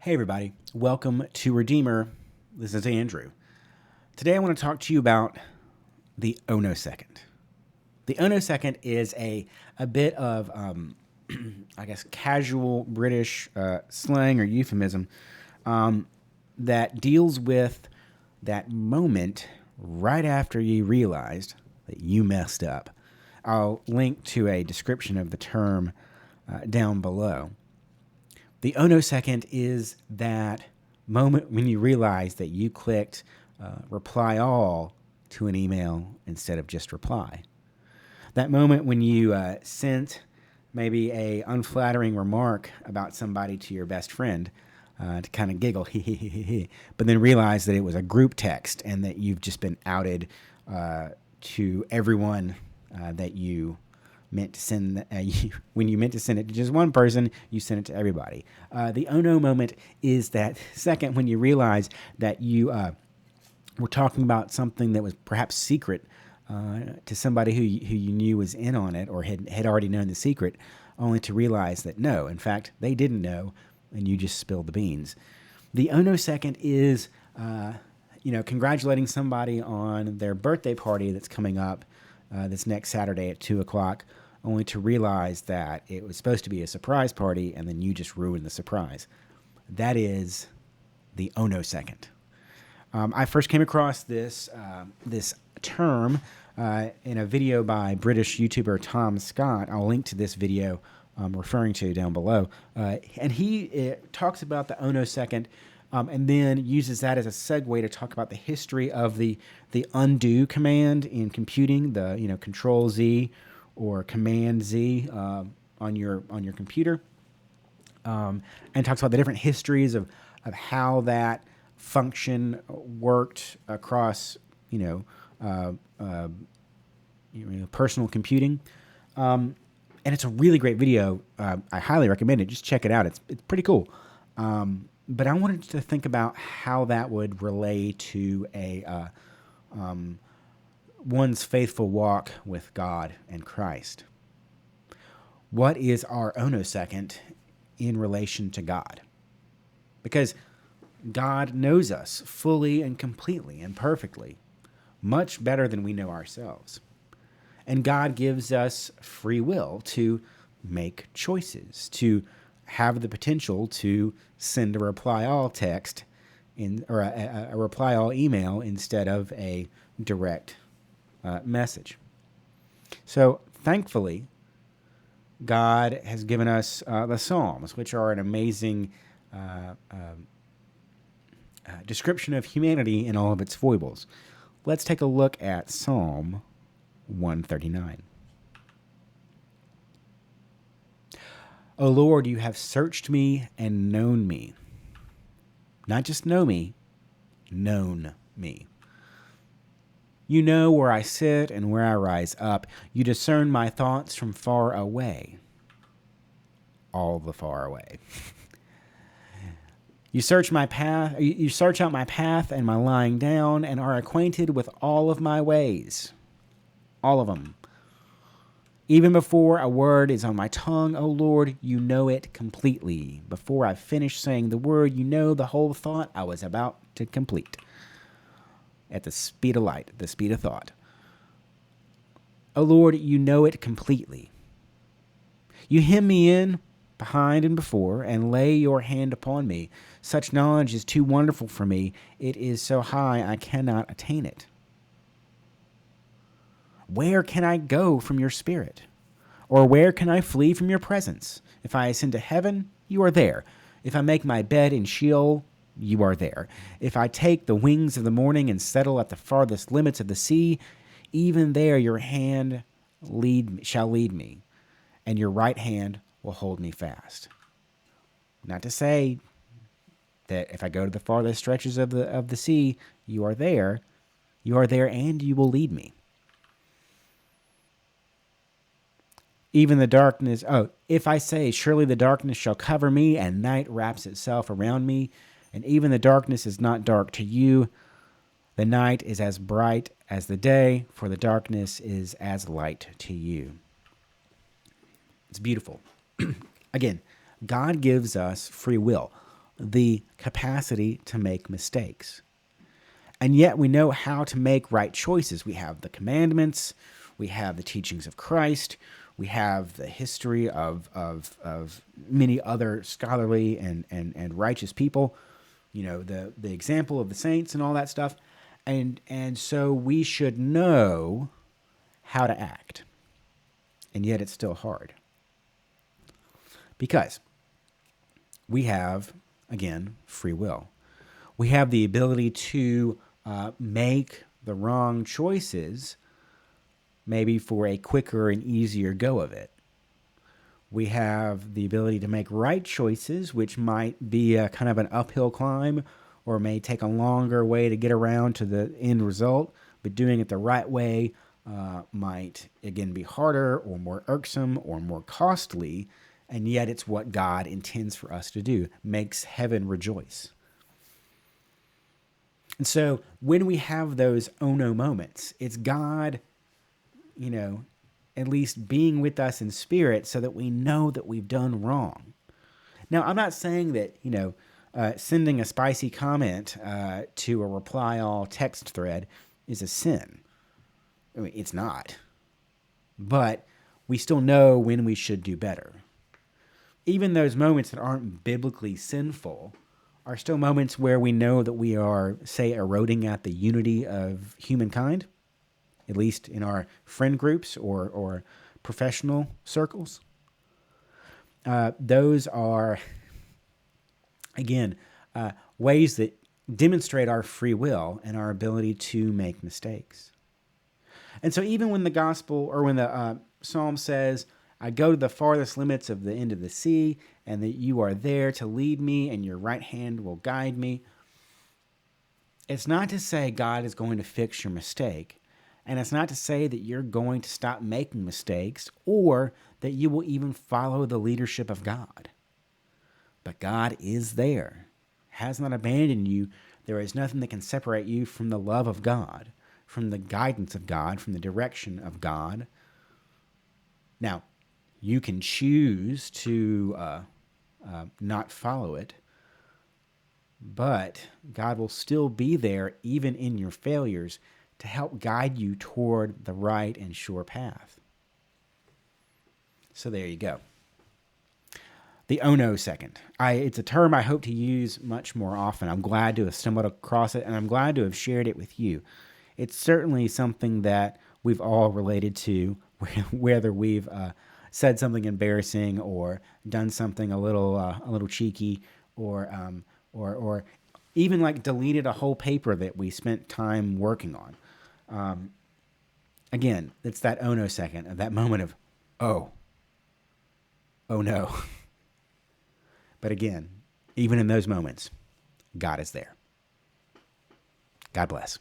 Hey everybody, welcome to Redeemer. This is Andrew. Today I want to talk to you about the Onosecond. The Onosecond is a bit of, casual British slang or euphemism that deals with that moment right after you realized that you messed up. I'll link to a description of the term down below. The Onosecond is that moment when you realize that you clicked reply all to an email instead of just reply. That moment when you sent maybe a unflattering remark about somebody to your best friend to kind of giggle, but then realize that it was a group text and that you've just been outed to everyone that you meant to send. When you meant to send it to just one person, you sent it to everybody. The Ono moment is that second when you realize that you were talking about something that was perhaps secret to somebody who you knew was in on it or had already known the secret, only to realize that no, in fact, they didn't know, and you just spilled the beans. The Onosecond is, congratulating somebody on their birthday party that's coming up this next Saturday at 2:00, only to realize that it was supposed to be a surprise party, and then you just ruined the surprise. That is the Onosecond. I first came across this term in a video by British YouTuber Tom Scott. I'll link to this video I'm referring to down below. And he talks about the Onosecond and then uses that as a segue to talk about the history of the undo command in computing, the Control Z or Command Z on your computer, and talks about the different histories of how that function worked across personal computing. And it's a really great video. I highly recommend it. Just check it out. It's pretty cool. But I wanted to think about how that would relate to one's faithful walk with God and Christ. What is our Onosecond in relation to God? Because God knows us fully and completely and perfectly, much better than we know ourselves. And God gives us free will to make choices, to have the potential to send a reply all text or a reply all email instead of a direct message. So thankfully, God has given us the Psalms, which are an amazing description of humanity in all of its foibles. Let's take a look at Psalm 139. O Lord, you have searched me and known me. Not just know me, known me. You know where I sit and where I rise up. You discern my thoughts from far away. All the far away. You search my path. You search out my path and my lying down, and are acquainted with all of my ways. All of them. Even before a word is on my tongue, O Lord, you know it completely. Before I finish saying the word, you know the whole thought I was about to complete. At the speed of light, the speed of thought. O Lord, you know it completely. You hem me in, behind and before, and lay your hand upon me. Such knowledge is too wonderful for me. It is so high I cannot attain it. Where can I go from your spirit? Or where can I flee from your presence? If I ascend to heaven, you are there. If I make my bed in Sheol, you are there. If I take the wings of the morning and settle at the farthest limits of the sea, even there your hand shall lead me, and your right hand will hold me fast. Not to say that if I go to the farthest stretches of the sea, you are there. You are there, and you will lead me. Even the darkness, if I say, surely the darkness shall cover me, and night wraps itself around me, and even the darkness is not dark to you, the night is as bright as the day, for the darkness is as light to you. It's beautiful. Again, God gives us free will. the capacity to make mistakes. And yet we know how to make right choices. We have the commandments, we have the teachings of Christ, we have the history of many other scholarly and righteous people, the example of the saints and all that stuff. And so we should know how to act. And yet it's still hard. Because we have, again, free will. We have the ability to make the wrong choices, maybe for a quicker and easier go of it. We have the ability to make right choices, which might be a kind of an uphill climb or may take a longer way to get around to the end result, but doing it the right way might, again, be harder or more irksome or more costly, and yet it's what God intends for us to do, makes heaven rejoice. And so when we have those oh no moments, it's God, at least being with us in spirit so that we know that we've done wrong. Now, I'm not saying that, sending a spicy comment to a reply all text thread is a sin. I mean, it's not. But we still know when we should do better. Even those moments that aren't biblically sinful are still moments where we know that we are, say, eroding at the unity of humankind, at least in our friend groups or professional circles. Those are, again, ways that demonstrate our free will and our ability to make mistakes. And so even when the gospel or when the psalm says, I go to the farthest limits of the end of the sea, and that you are there to lead me, and your right hand will guide me. It's not to say God is going to fix your mistake, and it's not to say that you're going to stop making mistakes, or that you will even follow the leadership of God. But God is there, has not abandoned you. There is nothing that can separate you from the love of God, from the guidance of God, from the direction of God. Now, you can choose to not follow it, but God will still be there, even in your failures, to help guide you toward the right and sure path. So there you go. The Onosecond. It's a term I hope to use much more often. I'm glad to have stumbled across it, and I'm glad to have shared it with you. It's certainly something that we've all related to, whether we've said something embarrassing or done something a little cheeky, or even like deleted a whole paper that we spent time working on. Again, it's that Onosecond, that moment of, oh no. But again, even in those moments, God is there. God bless.